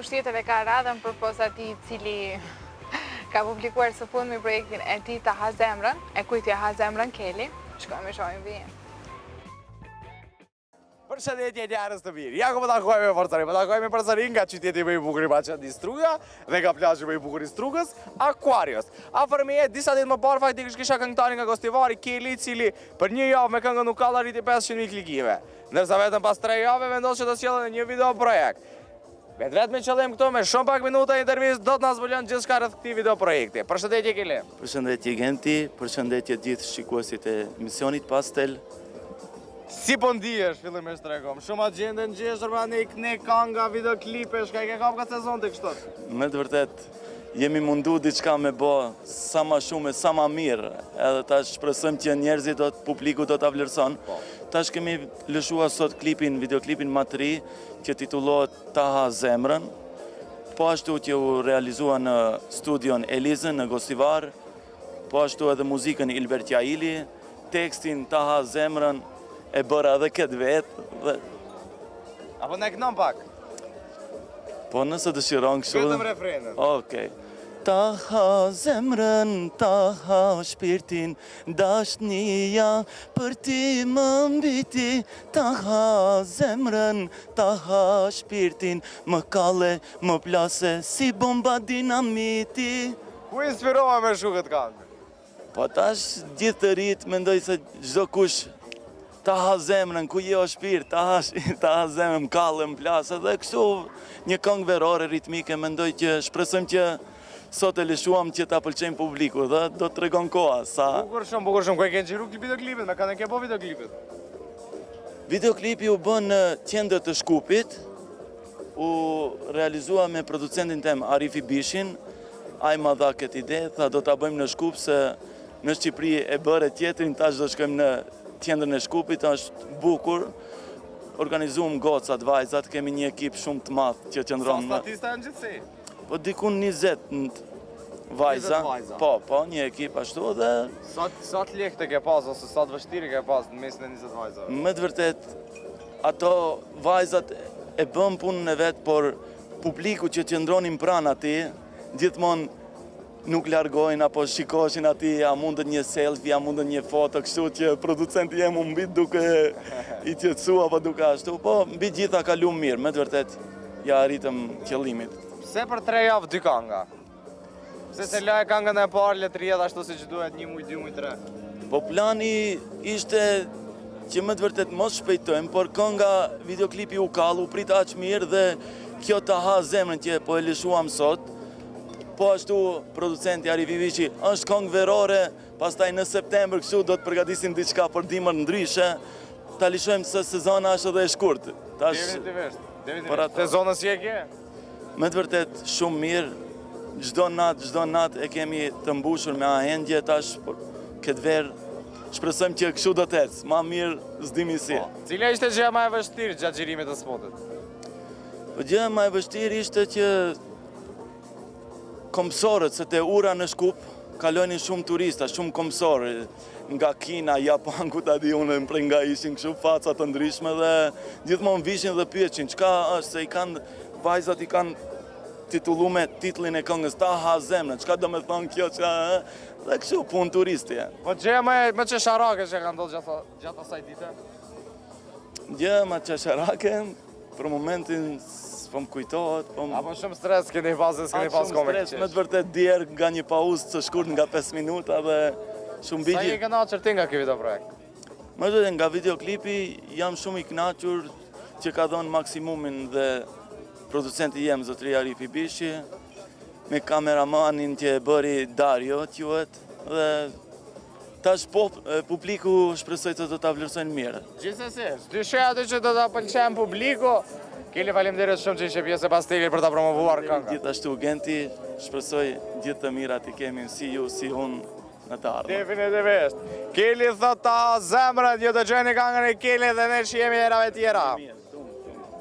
pushtetet e ka radhën përpos atij i cili ka publikuar së fundmi projektin e tij Ta ha zemrën, e kujt ja ha zemrën Keli. Shkojmë e shohim vijim. Përshëndetje njerëz të mirë. Ja ku po takojmë përsëri. Po takojmë përsëri nga qyteti më i bukur i Maqedonisë di Struga dhe nga plazhi më i bukur i Strugës, Aquarius. Afër meje disa ditë më parë faktikisht kisha këngëtarin nga Gostivari Keli, i cili për një javë me këngën nuk ka arriti 500.000 klikime. Ndërsa vetëm pas 3 javë vendos që të sjellën një video projekt. Vetëm me qëllim këto me shumë pak minuta intervistë do të na zbulon gjithçka rreth këtij video projekti. Përshëndetje Keli. Përshëndetje Genti, përshëndetje gjithë shikuesit e misionit Pastel. Si po ndihesh fillimisht tregom? Shumë agjende ngjesh ne kënga, videoklipe, shka i ke kap këtë sezon të kështu. Me të vërtet jemi mundu diçka me bë sa më shumë e sa më mirë. Edhe tash shpresojmë që njerëzit publiku do ta vlerëson. Tash kemi lëshuar sot videoklipin më të ri që titullohet Ta ha zemrën. Po ashtu që u realizua në studion Elizën në Gostivar, po ashtu edhe muzikën Ilbert Jaili, tekstin Ta ha zemrën e bëra edhe këtë vetë dhe... Apo ne kënon pak? Po nëse dëshiron kështu... Vetëm refrenin. Okej. Ta ha zemrën, ta ha shpirtin, dashnia për ti më mbiti. Ta ha zemrën, ta ha shpirtin, më kalle, më plase si bomba dinamiti. Ku inspirova me shu këtë këngë? Po tash gjithë të rritë mendoj se çdo kush ta ha zemrën, ku je o shpirt, ta ha zemrën, më kalle, më plasë, dhe kështu një këngë verore, ritmike, mendoj që shpresojmë që sot e lëshuam që ta pëlqejmë publiku, dhe do të tregon koha, sa... Bukur shumë, ku e ke gjiru videoklipit, me kanë ke po videoklipit? Videoklipi u bën në qendër të Shkupit, u realizua me producentin tem, Arifi Bishin, ai ma dha këtë ide, tha do ta bëjmë në Shkup, se në Shqipëri e bëre tjetrin, tash do shkojmë në qendrën e Shkupit, është bukur, organizuam gocat, vajzat, kemi një ekip shumë të madh që qëndron. Sa statista janë gjithsej? Po dikun 20 vajza. Po, një ekip ashtu dhe... Sa të lekë të ke pas, ose sa të vështirë ke pas në mesin e 20 vajzave? Me të vërtet, ato vajzat e bën punën e vetë, por publiku që qëndronin pranë ati, gjithmonë nuk largojnë apo shikoshin ati, a mundën një selfie, a mundën një foto, kështu që producenti jem u mbit duke i qetësu apo duke ashtu, po mbi gjitha ka lumë mirë, me të vërtet ja arritëm qëllimit. Pse për 3 javë 2 kënga? Pse se laje këngën e parë le të rjedh ashtu si që duhet 1 muj, 2 muj, 3? Po plani ishte që me të vërtet mos shpejtojmë, por kënga videoklipi u kallu, prit aq mirë dhe kjo Ta ha zemrën që po e lëshuam sot. Po ashtu producenti Arifi Bishi është këngë verore, pastaj në septembër kështu do të përgatisim diçka për dimër ndryshe, ta lishojmë se sezona është edhe e shkurtë. Definitivisht. Sezonën si e ke? Me të vërtet shumë mirë, çdo natë e kemi të mbushur me ahendje, tash këtë verë shpresojmë që kështu do të ecë, ma mirë s'dimi si. Cila ishte gjëja më e vështirë gjatë xhirimit të spotit? Po gjëja më e vështirë ishte që komësorët, se te ura në Shkup, kalojnin shumë turista, shumë komësorë, nga Kina, Japan, ku ta di unë, mpre nga ishin kështu faca të ndryshme dhe gjithmonë vishin dhe pyetçin, çka është, se vajzat i kanë titullu me titlin e këngës Ta ha zemrën, çka do me thonë kjo, dhe kështu punë turisti. Po gjëja më qesharake që ka ndodhur gjatë asaj dite? Gjëja më qesharake, për momentin po më kujtohet, Apo shumë stres keni pas komik qesh? Me të vërtet djerë nga një pauzë të shkurt nga 5 minuta dhe shumë bigji. Sa i kënaqur ti nga ky video projekt? Me të vërtet nga videoklipi jam shumë i kënaqur që ka dhënë maksimumin dhe producenti jem, zotëri Arifi Bishi, me kameramanin që e bëri Dario quhet dhe tash publiku shpresoj të do ta vlerësojnë mirë. Gjithsesi, dyshoj atë që do ta pëlqejnë publiku. Keli, faleminderit shumë që ishe pjesë e Pastelit për ta promovuar këngën. Gjithashtu Genti, shpresoj gjithë të mirat i kemi si ju, si unë në të ardhmen. Definitivisht. Keli thot Ta ha zemrën, ju dëgjoni këngën e Keli dhe ne shihemi herave tjera.